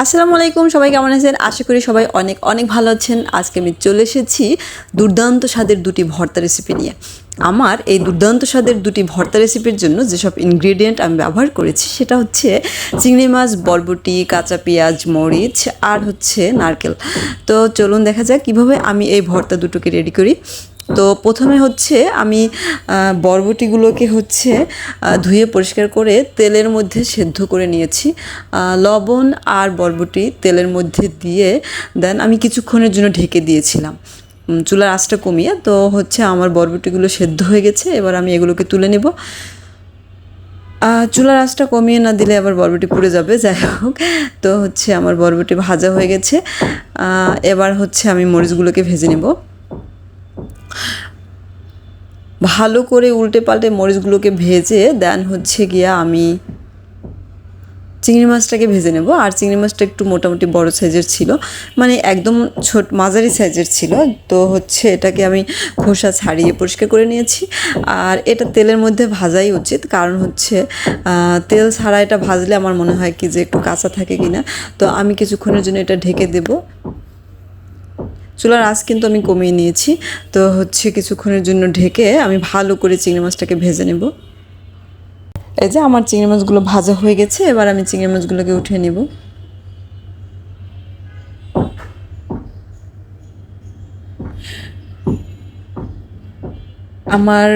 আসসালামু আলাইকুম, সবাই কেমন আছেন? আশা করি সবাই অনেক অনেক ভালো আছেন। আজকে আমি চলে এসেছি দুর্দান্ত স্বাদের দুটি ভর্তা রেসিপি নিয়ে। আমার এই দুর্দান্ত স্বাদের দুটি ভর্তা রেসিপির জন্য যেসব ইনগ্রেডিয়েন্ট আমি ব্যবহার করেছি সেটা হচ্ছে চিংড়ি মাছ, বরবটি, কাঁচা পেঁয়াজ, মরিচ আর হচ্ছে নারকেল। তো চলুন দেখা যাক কীভাবে আমি এই ভর্তা দুটোকে রেডি করি। তো প্রথমে হচ্ছে আমি বরবটিগুলোকে হচ্ছে ধুয়ে পরিষ্কার করে তেলের মধ্যে সেদ্ধ করে নিয়েছি। লবণ আর বরবটি তেলের মধ্যে দিয়ে দেন আমি কিছুক্ষণের জন্য ঢেকে দিয়েছিলাম চুলার আঁচটা কমিয়ে। তো হচ্ছে আমার বরবটিগুলো সেদ্ধ হয়ে গেছে, এবার আমি এগুলোকে তুলে নেব। চুলার আঁচটা কমিয়ে না দিলে আবার বরবটি পুড়ে যাবে, যাই হোক। তো হচ্ছে আমার বরবটি ভাজা হয়ে গেছে। এবার হচ্ছে আমি মরিচগুলোকে ভেজে নেব। ভালো করে উল্টে পাল্টে মরিচগুলোকে ভেজে দেন হচ্ছে গিয়া আমি চিংড়ি মাছটাকে ভেজে নেব। আর চিংড়ি মাছটা একটু মোটামুটি বড় সাইজের ছিল, মানে একদম মাঝারি সাইজের ছিল। তো হচ্ছে এটাকে আমি খোসা ছাড়িয়ে পরিষ্কার করে নিয়েছি। আর এটা তেলের মধ্যে ভাজাই উচিত, কারণ হচ্ছে তেল ছাড়া এটা ভাজলে আমার মনে হয় কি যে একটু কাঁচা থাকে কিনা। তো আমি কিছুক্ষণের জন্য এটা ঢেকে দেব। চুলার আঁচ কিন্তু আমি কমিয়ে নিয়েছি। তো হচ্ছে কিছুক্ষণের জন্য ঢেকে আমি ভালো করে চিংড়ি মাছটাকে ভেজে নেব। এই যে আমার চিংড়ি মাছগুলো ভাজা হয়ে গেছে, এবার আমি চিংড়ি মাছগুলোকে উঠিয়ে নেব। আমার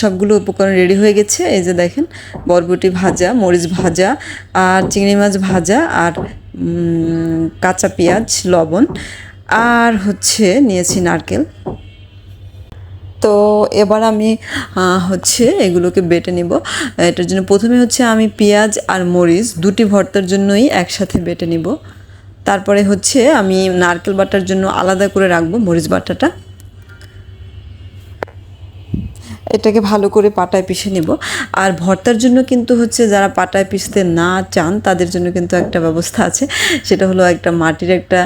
সবগুলো উপকরণ রেডি হয়ে গেছে। এই যে দেখেন, বরবটি ভাজা, মরিচ ভাজা আর চিংড়ি মাছ ভাজা আর কাঁচা পেঁয়াজ, লবণ আর হচ্ছে নিয়েছি নারকেল। তো এবার আমি হচ্ছে এগুলোকে বেটে নেব। এটার জন্য প্রথমে হচ্ছে আমি পেঁয়াজ আর মরিচ দুটি ভর্তার জন্যই একসাথে বেটে নেব। তারপরে হচ্ছে আমি নারকেল বাটার জন্য আলাদা করে রাখবো মরিচ বাটাটা। এটাকে ভালো করে পাটায় পিষে নেব। আর ভর্তার জন্য কিন্তু হচ্ছে যারা পাটায় পিষতে না চান তাদের জন্য কিন্তু একটা ব্যবস্থা আছে, সেটা হলো একটা মাটির একটা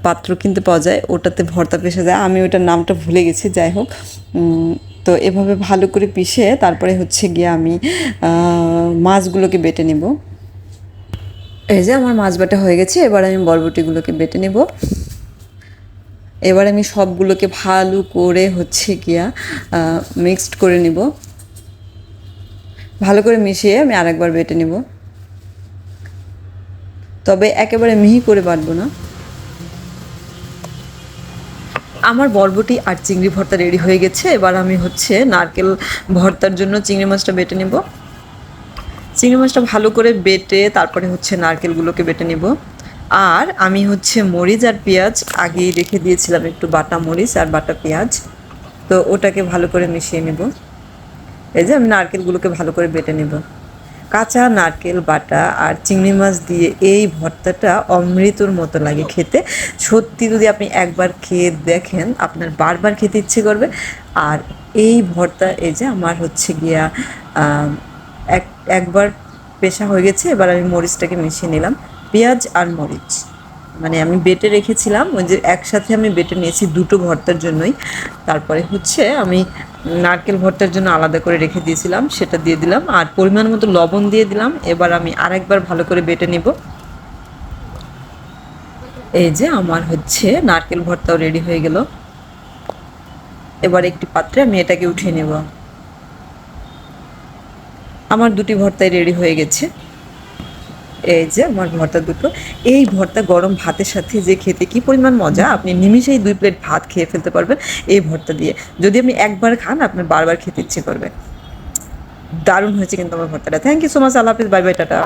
পাত্র কিনতে পাওয়া যায়, ওটাতে ভর্তা পিষে যায়। আমি ওটার নামটা ভুলে গেছি, যাই হোক। তো এভাবে ভালো করে পিষে তারপরে হচ্ছে গিয়ে আমি মাছগুলোকে বেটে নেব। এই যে আমার মাছ বাটা হয়ে গেছে, এবার আমি বরবটিগুলোকে বেটে নেব। এবার আমি সবগুলোকে ভালো করে হচ্ছে গিয়া মিক্সড করে নেব। ভালো করে মিশিয়ে আমি আরেকবার বেটে নেব, তবে একেবারে মিহি করে বাটবো না। আমার বরবটি আর চিংড়ি ভর্তা রেডি হয়ে গেছে। এবার আমি হচ্ছে নারকেল ভর্তার জন্য চিংড়ি মাছটা বেটে নেব। চিংড়ি মাছটা ভালো করে বেটে তারপরে হচ্ছে নারকেলগুলোকে বেটে নেব। আর আমি হচ্ছে মরিচ আর পেঁয়াজ আগেই রেখে দিয়েছিলাম, একটু বাটা মরিচ আর বাটা পেঁয়াজ। তো ওটাকে ভালো করে মিশিয়ে নেব। এই যে আমি নারকেলগুলোকে ভালো করে বেটে নেব। কাঁচা নারকেল বাটা আর চিংড়ি মাছ দিয়ে এই ভর্তাটা অমৃতর মতো লাগে খেতে। সত্যি যদি আপনি একবার খেয়ে দেখেন আপনার বারবার খেতে ইচ্ছে করবে। আর এই ভর্তা এই যে আমার হচ্ছে গিয়া একবার পেশা হয়ে গেছে। এবার আমি মরিচটাকে মিশিয়ে নিলাম, পেঁয়াজ আর মরিচ মানে আমি বেটে রেখেছিলাম, ওই যে একসাথে আমি বেটে নিয়েছি দুটো ভর্তার জন্যই। তারপরে হচ্ছে আমি নারকেল ভর্তার জন্য আলাদা করে রেখে দিয়েছিলাম, সেটা দিয়ে দিলাম আর পরিমাণ মতো লবণ দিয়ে দিলাম। এবার আমি আরেকবার ভালো করে বেটে নেব। এই যে আমার হচ্ছে নারকেল ভর্তাও রেডি হয়ে গেল। এবার একটি পাত্রে আমি এটাকে উঠিয়ে নেব। আমার দুটি ভর্তাই রেডি হয়ে গেছে। এই যে আমার ভর্তা দুটো, এই ভর্তা গরম ভাতের সাথে যে খেতে কি পরিমাণ মজা, আপনি নিমিষেই 2 প্লেট ভাত খেয়ে ফেলতে পারবেন এই ভর্তা দিয়ে। যদি আপনি একবার খান আপনার বারবার খেতে ইচ্ছে করবে। দারুণ হয়েছে কিন্তু আমার ভর্তাটা। Thank you so much. আল্লাহ হাফিজ, বাই বাই, টাটা।